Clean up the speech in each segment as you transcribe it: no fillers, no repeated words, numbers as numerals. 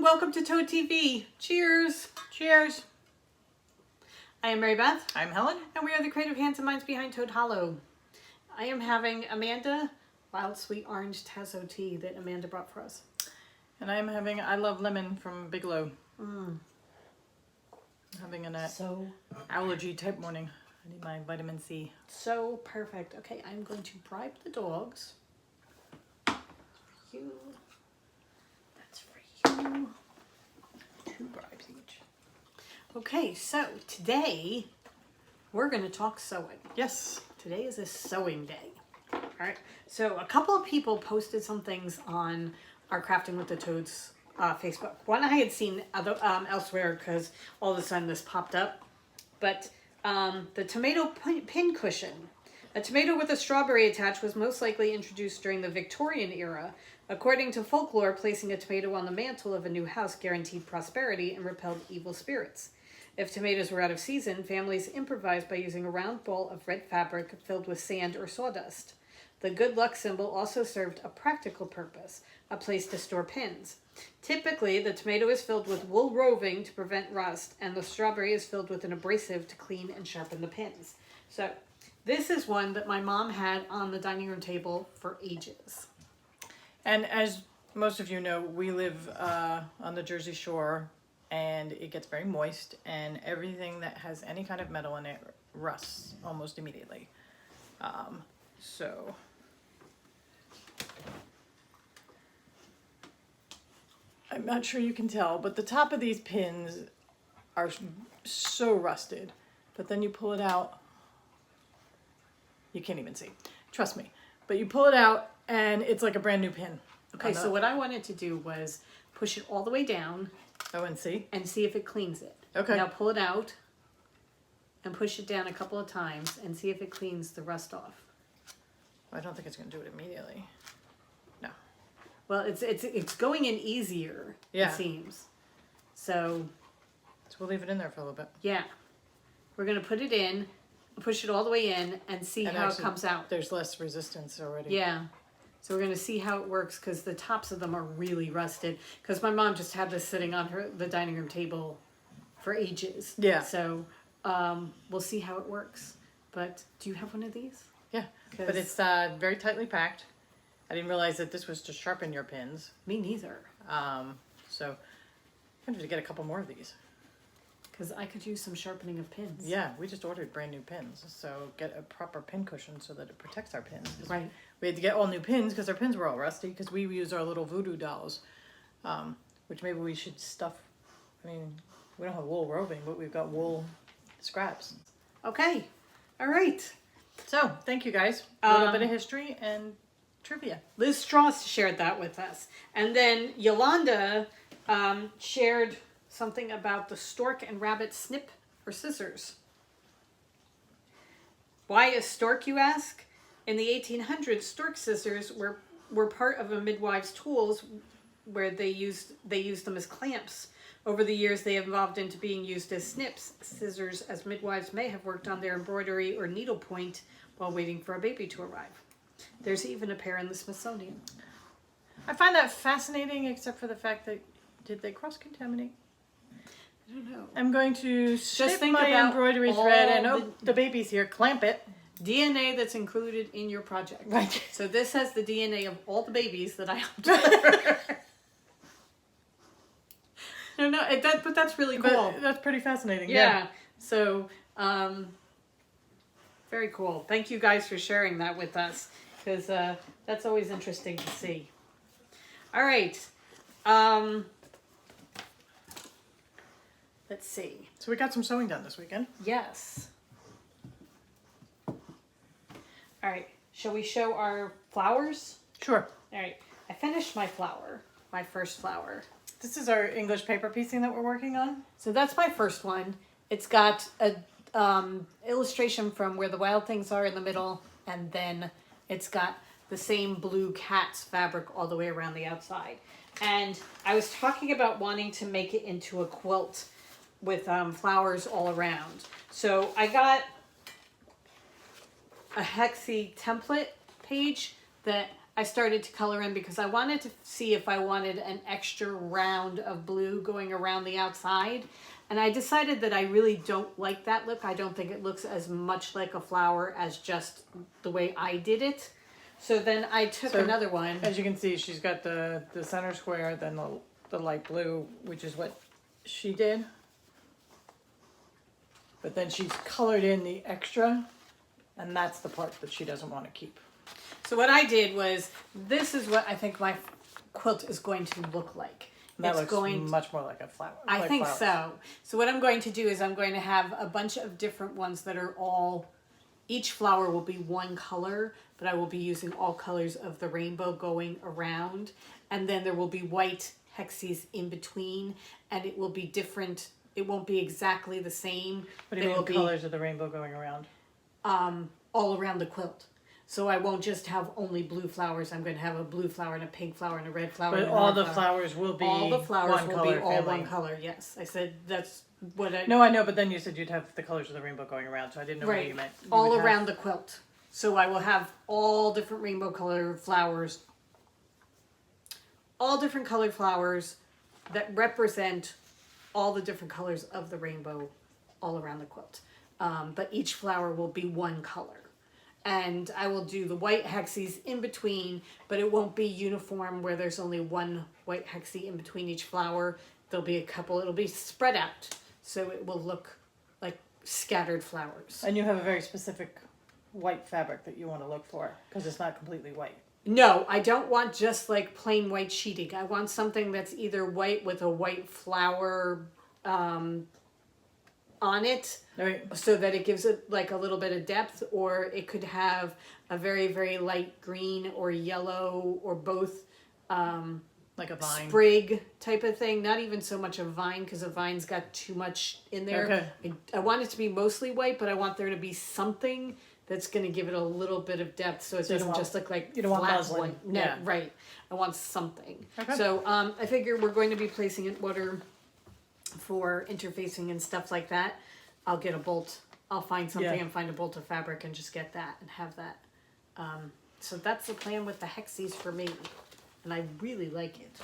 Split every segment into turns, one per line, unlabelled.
welcome to Toad TV. Cheers.
Cheers.
I am Mary Beth.
I'm Helen.
And we are the creative hands and minds behind Toad Hollow. I am having Amanda Wild Sweet Orange Tazo tea that Amanda brought for us.
And I'm having I Love Lemon from Bigelow. Having an allergy type morning. I need my vitamin C.
So perfect. Okay, I'm going to bribe the dogs. For you. That's for you.
2 bribes each.
Okay, so today we're going to talk sewing.
Yes.
Today is a sewing day. All right. So a couple of people posted some things on our Crafting with the Toads Facebook. One I had seen elsewhere because all of a sudden this popped up. But the tomato pin cushion. A tomato with a strawberry attached was most likely introduced during the Victorian era. According to folklore, placing a tomato on the mantle of a new house guaranteed prosperity and repelled evil spirits. If tomatoes were out of season, families improvised by using a round ball of red fabric filled with sand or sawdust. The good luck symbol also served a practical purpose, a place to store pins. Typically, the tomato is filled with wool roving to prevent rust, and the strawberry is filled with an abrasive to clean and sharpen the pins. So, this is one that my mom had on the dining room table for ages.
And as most of you know, we live on the Jersey Shore, and it gets very moist, and everything that has any kind of metal in it rusts almost immediately. So I'm not sure you can tell, but the top of these pins are so rusted. But then you pull it out, you can't even see. Trust me. But you pull it out, and it's like a brand new pin.
Okay, so what I wanted to do was push it all the way down.
Oh, and see?
And see if it cleans it.
Okay.
Now pull it out and push it down a couple of times and see if it cleans the rust off.
I don't think it's going to do it immediately. No.
Well, it's going in easier,
Yeah.
it seems. So
we'll leave it in there for a little bit.
yeah. We're going to put it in, push it all the way in, and see how it comes out.
There's less resistance already.
Yeah. So we're going to see how it works because the tops of them are really rusted. Because my mom just had this sitting on the dining room table for ages.
Yeah.
So we'll see how it works. But do you have one of these?
Yeah. But it's very tightly packed. I didn't realize that this was to sharpen your pins.
Me neither.
So I'm going to get a couple more of these.
Because I could use some sharpening of pins.
Yeah, we just ordered brand new pins. So get a proper pin cushion so that it protects our pins.
Right.
We had to get all new pins because our pins were all rusty because we use our little voodoo dolls, which maybe we should stuff. I mean, we don't have wool roving, but we've got wool scraps.
Okay. All right.
So, thank you guys. A little bit of history and trivia.
Liz Strauss shared that with us. And then Yolanda shared something about the stork and rabbit snip or scissors. Why a stork, you ask? In the 1800s, stork scissors were part of a midwife's tools where they used them as clamps. Over the years, they evolved into being used as snips, scissors, as midwives may have worked on their embroidery or needlepoint while waiting for a baby to arrive. There's even a pair in the Smithsonian.
I find that fascinating, except for the fact that, did they cross-contaminate?
I don't know.
I'm going to snip
think
my
about
embroidery thread and, the baby's here, clamp it.
DNA that's included in your project.
Right.
So this has the DNA of all the babies that I have delivered. No, but that's really cool.
But that's pretty fascinating.
Yeah. So, very cool. Thank you guys for sharing that with us because that's always interesting to see. All right. Let's see.
So we got some sewing done this weekend.
Yes. All right. Shall we show our flowers?
Sure.
All right. I finished my flower, my first flower.
This is our English paper piecing that we're working on.
So that's my first one. It's got a illustration from where the wild things are in the middle, and then it's got the same blue cat's fabric all the way around the outside. And I was talking about wanting to make it into a quilt with flowers all around. So I got a Hexie template page that I started to color in because I wanted to see if I wanted an extra round of blue going around the outside. And I decided that I really don't like that look. I don't think it looks as much like a flower as just the way I did it. So then I took another one.
As you can see, she's got the center square, then the light blue, which is what she did. But then she's colored in the extra, and that's the part that she doesn't want to keep.
So what I did was, this is what I think my quilt is going to look like.
That looks much more like a flower.
I think so. So what I'm going to do is I'm going to have a bunch of different ones that are all, each flower will be one color, but I will be using all colors of the rainbow going around. And then there will be white hexes in between, and it will be different. It won't be exactly the same.
What do you mean colors of the rainbow going around?
All around the quilt. So I won't just have only blue flowers. I'm going to have a blue flower and a pink flower and a red flower.
But all the flowers will be
all the flowers
one
will
color
be all
family.
one color. Yes, I said that's what I.
No, I know, but then you said you'd have the colors of the rainbow going around, so I didn't know what you meant.
All around the quilt. So I will have all different rainbow color flowers. All different colored flowers that represent all the different colors of the rainbow all around the quilt. But each flower will be one color. And I will do the white hexes in between, but it won't be uniform where there's only one white hexie in between each flower. There'll be a couple, it'll be spread out. So it will look like scattered flowers.
And you have a very specific white fabric that you want to look for, because it's not completely white.
No, I don't want just like plain white sheeting. I want something that's either white with a white flower on it,
Right.
so that it gives it like a little bit of depth, or it could have a very, very light green or yellow or both,
Like a vine.
sprig type of thing. Not even so much a vine, because a vine's got too much in there.
Okay.
I want it to be mostly white, but I want there to be something that's going to give it a little bit of depth, so it doesn't just look like
you don't want
flat
muslin.
white. No,
Yeah.
right. I want something.
Okay.
So I figure we're going to be placing it water for interfacing and stuff like that. I'll get a bolt. I'll find something and find a bolt of fabric and just get that and have that. So that's the plan with the hexes for me, and I really like it.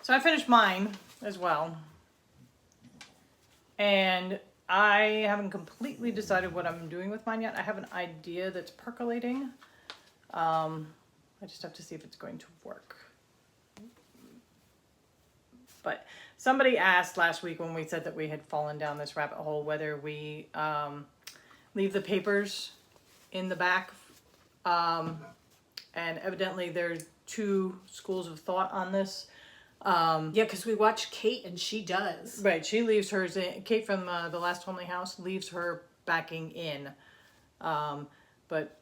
So I finished mine as well. And I haven't completely decided what I'm doing with mine yet. I have an idea that's percolating. I just have to see if it's going to work. But somebody asked last week when we said that we had fallen down this rabbit hole whether we leave the papers in the back. And evidently there's two schools of thought on this.
Yeah, because we watch Kate and she does.
Right, she leaves hers in. Kate from the Last Homely House leaves her backing in. But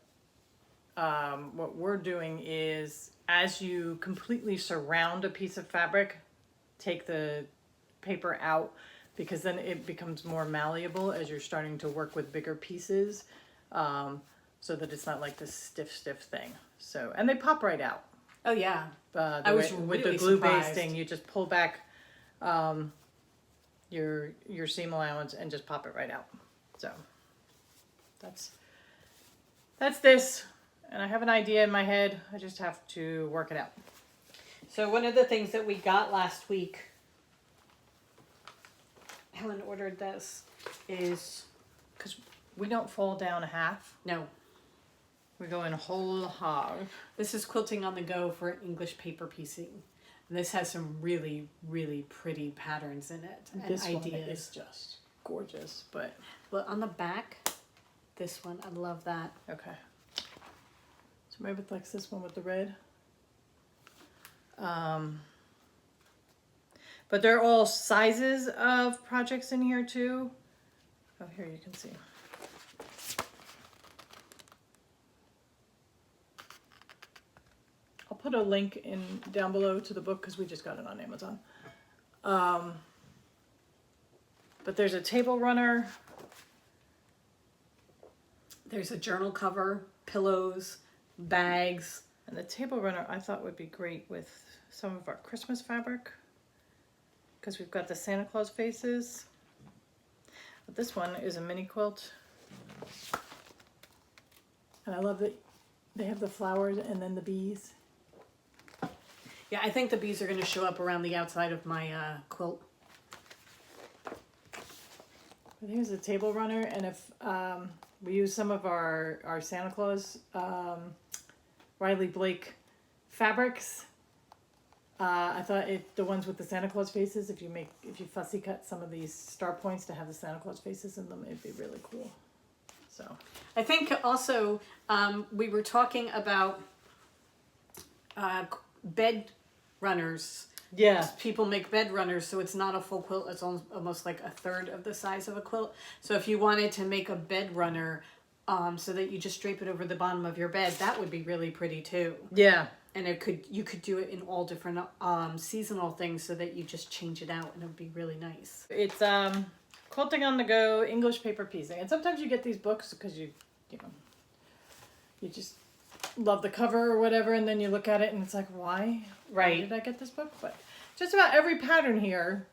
what we're doing is, as you completely surround a piece of fabric, take the paper out, because then it becomes more malleable as you're starting to work with bigger pieces, so that it's not like this stiff thing. So, and they pop right out.
Oh yeah.
I was with
really
the glue
surprised.
basting, you just pull back your seam allowance and just pop it right out. So that's this, and I have an idea in my head. I just have to work it out.
So one of the things that we got last week, Helen ordered this, is
Because we don't fall down half,
no.
we go in whole hog.
This is quilting on the go for English paper piecing. And this has some really, really pretty patterns in it and
This one
ideas.
is just gorgeous, but
Well, on the back, this one, I love that.
okay. So maybe it's like this one with the red. But they're all sizes of projects in here too. Oh, here you can see. I'll put a link in down below to the book because we just got it on Amazon. But there's a table runner.
There's a journal cover, pillows, bags.
And the table runner I thought would be great with some of our Christmas fabric, because we've got the Santa Claus faces. But this one is a mini quilt. And I love that They have the flowers and then the bees.
Yeah, I think the bees are going to show up around the outside of my quilt.
But here's the table runner, and if we use some of our Santa Claus Riley Blake fabrics, I thought the ones with the Santa Claus faces, if you fussy cut some of these star points to have the Santa Claus faces in them, it'd be really cool. So
I think also we were talking about bed runners.
yeah,
People make bed runners, so it's not a full quilt. It's almost like a third of the size of a quilt. So if you wanted to make a bed runner so that you just drape it over the bottom of your bed, that would be really pretty too.
yeah.
And you could do it in all different seasonal things so that you just change it out, and it would be really nice.
It's quilting on the go, English paper piecing, and sometimes you get these books because you just love the cover or whatever, and then you look at it and it's like, why did I get this book? But just about every pattern here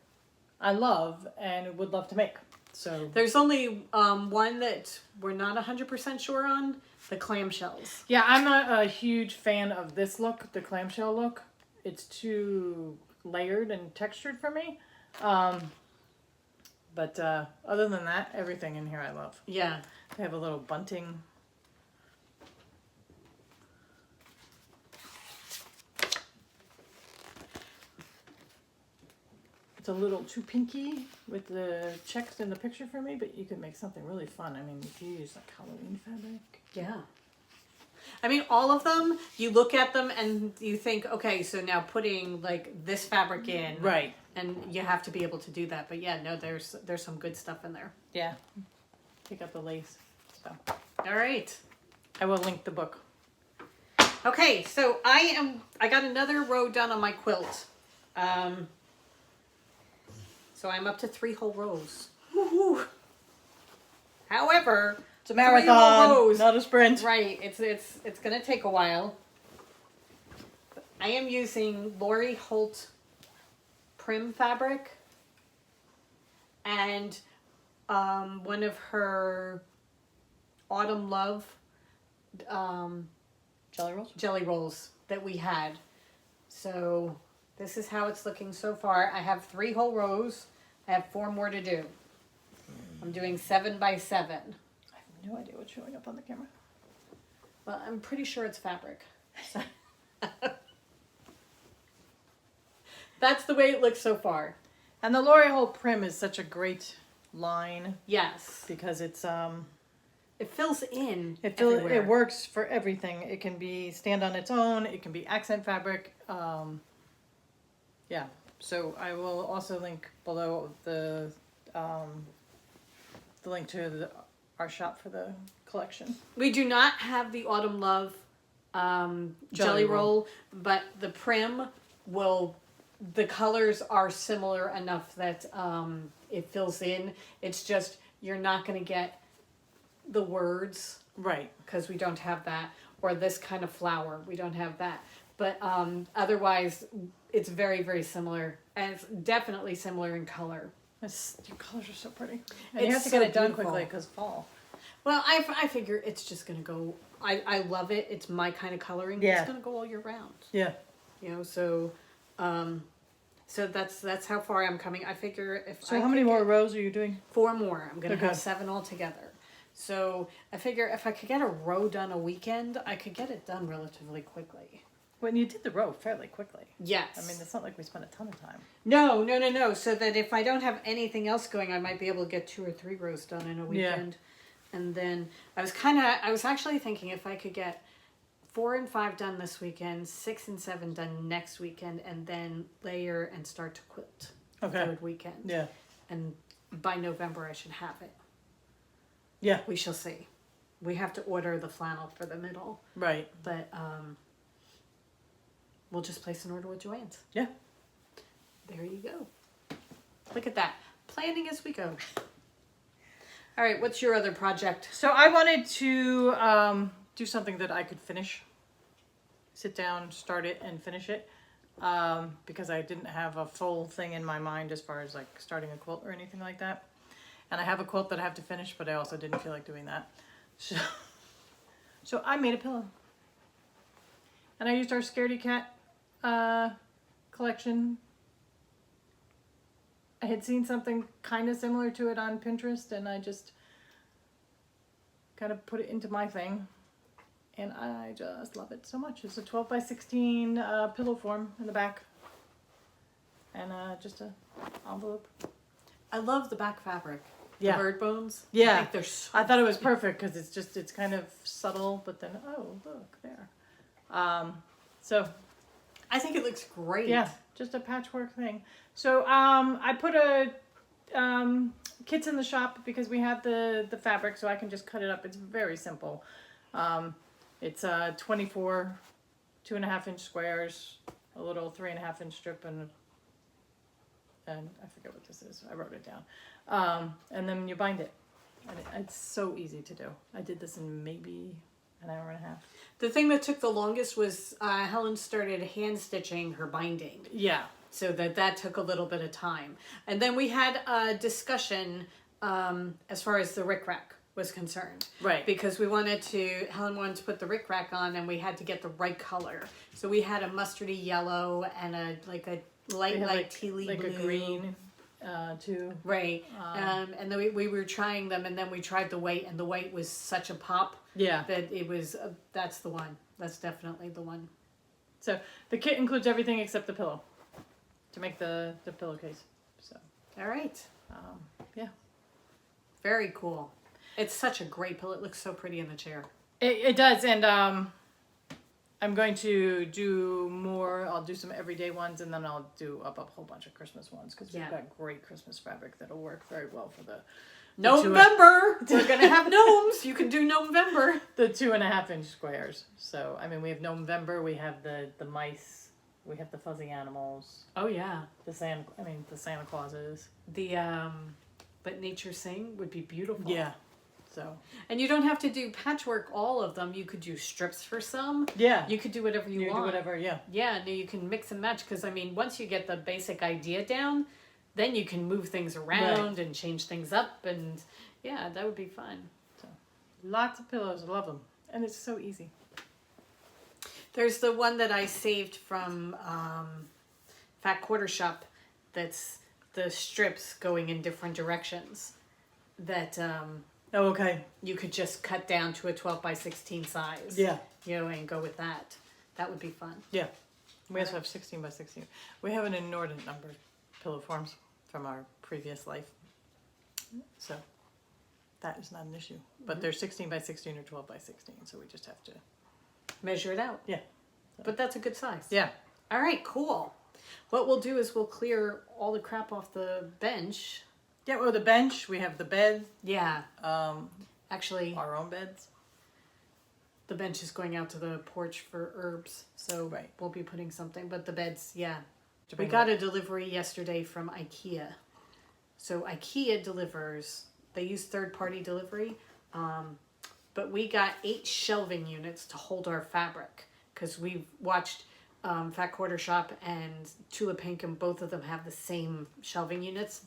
I love and would love to make. So
there's only one that we're not 100% sure on, the clamshells.
yeah, I'm not a huge fan of this look, the clamshell look. It's too layered and textured for me. But other than that, everything in here I love.
Yeah.
They have a little bunting. It's a little too pinky with the checks in the picture for me, but you could make something really fun. I mean, if you use like Halloween fabric.
Yeah. I mean, all of them, you look at them and you think, okay, so now putting like this fabric in.
Right.
And you have to be able to do that. But yeah, no, there's some good stuff in there.
Yeah. Pick up the lace. So
All right.
I will link the book.
Okay, so I got another row done on my quilt. So I'm up to 3 whole rows. Woo-hoo. However,
It's a
3 whole
marathon,
rows,
not a sprint.
right? It's gonna take a while. I am using Lori Holt Prim fabric and one of her Autumn Love jelly rolls that we had. So this is how it's looking so far. I have 3 whole rows. I have 4 more to do. I'm doing 7 by 7.
I have no idea what's showing up on the camera.
Well, I'm pretty sure it's fabric. So that's the way it looks so far.
And the Lori Holt Prim is such a great line
Yes.
because it's
It fills in
it
everywhere.
works for everything. It can be stand on its own. It can be accent fabric. Yeah. So I will also link below the link to our shop for the collection.
We do not have the Autumn Love jelly roll, but the Prim the colors are similar enough that it fills in. It's just you're not going to get the words,
right?
Because we don't have that, or this kind of flower. We don't have that. But otherwise, it's very, very similar, and it's definitely similar in color.
Your colors are so pretty, and you
It's
have to
so
get it done
beautiful.
quickly because fall.
Well, I figure it's just going to go. I love it. It's my kind of coloring.
Yeah.
It's going to go all year round.
Yeah.
You know, so that's how far I'm coming. I figure if
So how many more rows are you doing?
4 more. I'm gonna
Okay.
have 7 altogether. So I figure if I could get a row done a weekend, I could get it done relatively quickly.
When you did the row fairly quickly.
Yes.
I mean, it's not like we spent a ton of time.
No. So that if I don't have anything else going, I might be able to get 2 or 3 rows done in a weekend. And then I was actually thinking if I could get 4 and 5 done this weekend, 6 and 7 done next weekend, and then layer and start to quilt the
Okay.
3rd weekend.
Yeah.
And by November I should have it.
Yeah.
We shall see. We have to order the flannel for the middle,
Right.
but we'll just place an order with Joann's.
Yeah.
There you go. Look at that. Planning as we go. All right, what's your other project?
So I wanted to do something that I could finish. Sit down, start it, and finish it. Because I didn't have a full thing in my mind as far as like starting a quilt or anything like that. And I have a quilt that I have to finish, but I also didn't feel like doing that. So I made a pillow. And I used our Scaredy Cat collection. I had seen something kind of similar to it on Pinterest, and I just kind of put it into my thing. And I just love it so much. It's a 12 by 16 pillow form in the back. And just a envelope.
I love the back fabric.
Yeah.
The bird bones.
Yeah.
I think they're so
I thought it was perfect because it's kind of subtle, but then, oh, look, there. So,
I think it looks great.
yeah, just a patchwork thing. So, I put a kits in the shop because we have the fabric, so I can just cut it up. It's very simple. It's 24 2.5 inch squares, a little 3.5 inch strip, and I forget what this is. I wrote it down. And then you bind it. And it's so easy to do. I did this in maybe an hour and a half.
The thing that took the longest was Helen started hand stitching her binding.
Yeah.
So that took a little bit of time. And then we had a discussion as far as the rickrack was concerned.
Right.
Because Helen wanted to put the rickrack on, and we had to get the right color. So we had a mustardy yellow and a light tea leaf
like
blue.
a green too.
Right. And then we were trying them, and then we tried the white, and the white was such a pop.
Yeah.
That it was, that's the one. That's definitely the one.
So the kit includes everything except the pillow to make the pillowcase. So,
All right.
yeah.
Very cool. It's such a great pillow. It looks so pretty in the chair.
It does. And I'm going to do more. I'll do some everyday ones, and then I'll do up a whole bunch of Christmas ones because we've got great Christmas fabric that'll work very well for the
November. We're going to have gnomes. You can do November.
The 2.5 inch squares. So, I mean, we have November, we have the mice, we have the fuzzy animals.
Oh, yeah.
The Santa Clauses.
But Nature Sing would be beautiful.
Yeah. So.
And you don't have to do patchwork all of them. You could do strips for some.
Yeah.
You could do whatever you want.
Do whatever, yeah.
Yeah, no, you can mix and match because, I mean, once you get the basic idea down, then you can move things around and change things up, and yeah, that would be fun.
So, lots of pillows. I love them. And it's so easy.
There's the one that I saved from Fat Quarter Shop that's the strips going in different directions that
Oh, okay.
you could just cut down to a 12 by 16 size.
Yeah.
You know, and go with that. That would be fun.
Yeah. We also have 16 by 16. We have an inordinate number of pillow forms from our previous life. So that is not an issue. But they're 16 by 16 or 12 by 16, so we just have to
measure it out.
Yeah.
But that's a good size.
Yeah.
All right, cool. What we'll do is we'll clear all the crap off the bench.
Yeah, well, the bench, we have the bed.
Yeah. Actually,
our own beds.
The bench is going out to the porch for herbs, so we'll be putting something. But the beds, yeah. We got a delivery yesterday from IKEA. So IKEA delivers, they use third-party delivery, but we got 8 shelving units to hold our fabric because we watched Fat Quarter Shop and Tula Pink, and both of them have the same shelving units.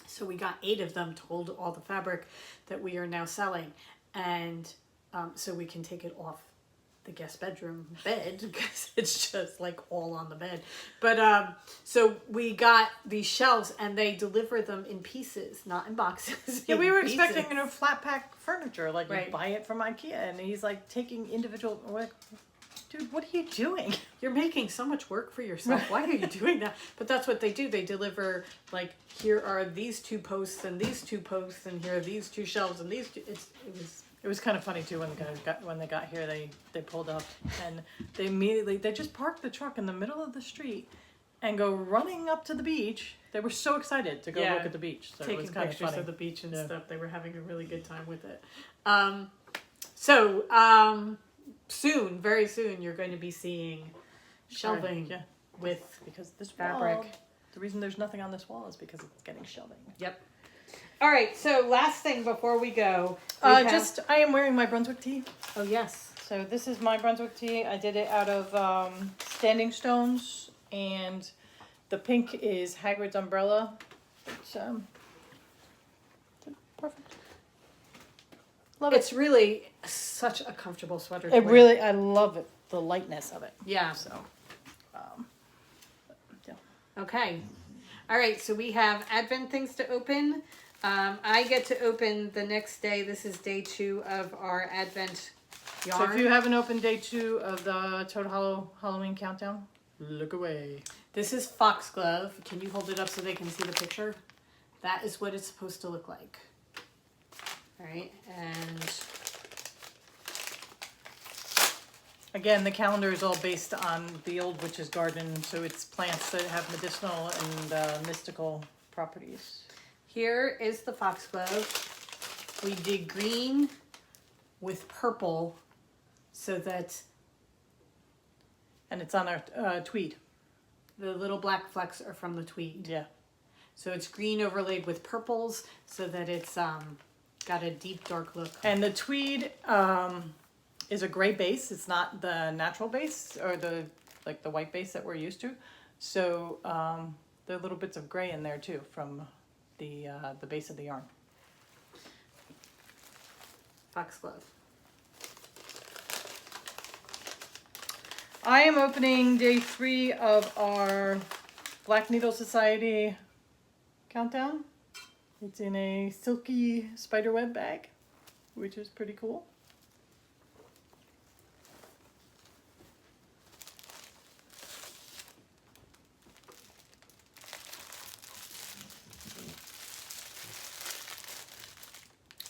So we got 8 of them to hold all the fabric that we are now selling, and so we can take it off the guest bedroom bed because it's just like all on the bed. But so we got these shelves, and they deliver them in pieces, not in boxes.
Yeah, we were
pieces.
expecting flat pack furniture, like you buy it from IKEA, and he's like taking individual. We're like, dude, what are you doing?
You're making so much work for yourself. Why are you doing that? But that's what they do. They deliver, like, here are these 2 posts and these 2 posts, and here are these 2 shelves and these 2.
It was kind of funny too when they got here. They pulled up and they just parked the truck in the middle of the street and go running up to the beach. They were so excited to go look at the beach. So
taking
it was kind
pictures
of funny.
of the beach and stuff. They were having a really good time with it. Soon, very soon, you're going to be seeing shelving with
because this
fabric.
Wall, the reason there's nothing on this wall is because it's getting shelving.
Yep. All right. So last thing before we go,
I am wearing my Brunswick tee.
Oh yes.
So this is my Brunswick tee. I did it out of standing stones, and the pink is Hagrid's umbrella. It's perfect. Love it.
It's really such a comfortable sweater.
I love it. the lightness of it.
Yeah.
So, yeah.
Okay. All right. So we have Advent things to open. I get to open the next day. This is day 2 of our Advent yarn.
So if you haven't opened day 2 of the Toad Hollow Halloween countdown, look away.
This is foxglove. Can you hold it up so they can see the picture? That is what it's supposed to look like. All right. And
again, the calendar is all based on the old witch's garden, so it's plants that have medicinal and mystical properties.
here is the foxglove. We did green with purple so that
And it's on our tweed.
the little black flecks are from the tweed.
Yeah.
So it's green overlaid with purples so that it's got a deep dark look.
And the tweed is a gray base. It's not the natural base or the white base that we're used to. So there are little bits of gray in there too from the base of the yarn.
Foxglove.
I am opening day 3 of our Black Needle Society countdown. It's in a silky spiderweb bag, which is pretty cool.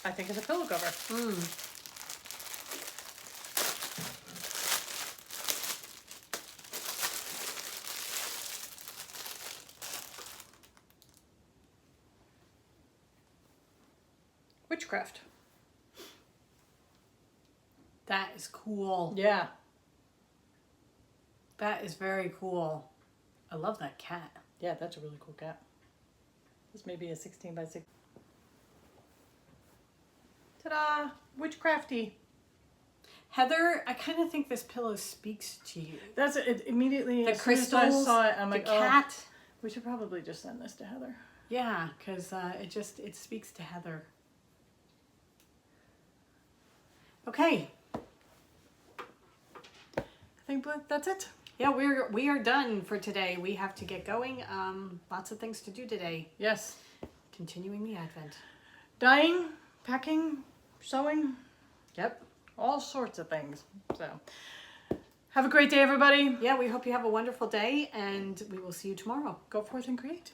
I think it's a pillow cover. Witchcraft.
That is cool.
Yeah.
That is very cool. I love that cat.
Yeah, that's a really cool cat. This may be a 16 by 6. Ta-da! Witchcrafty.
Heather, I kind of think this pillow speaks to you.
That's it. Immediately,
The
as soon as
crystals,
I saw it, I'm
the
like,
cat.
oh, we should probably just send this to Heather.
Yeah, because it speaks to Heather. Okay.
I think that's it.
Yeah, we are done for today. We have to get going. Lots of things to do today.
Yes.
Continuing the Advent.
Dyeing, packing, sewing,
Yep.
all sorts of things. So, have a great day, everybody.
Yeah, we hope you have a wonderful day, and we will see you tomorrow.
Go forth and create.